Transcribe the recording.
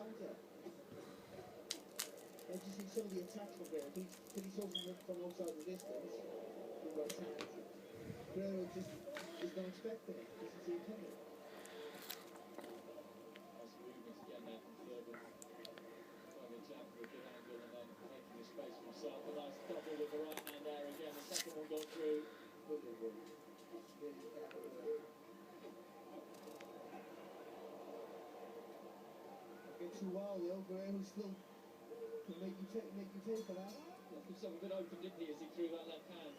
counter. I just see some of the attacks from Guerrero. Can he talk from outside the distance? From right hand. Guerrero just is not expecting it. Doesn't see it coming. Nice movement again there from Thurman. Trying to jab for a good angle and then making a space for himself. A nice double with the right hand there again. The second one got through. Brilliant one. Really clever work. Get too wild, though. Guerrero still can make you take for that. Left himself a bit open, didn't he, as he threw that left hand.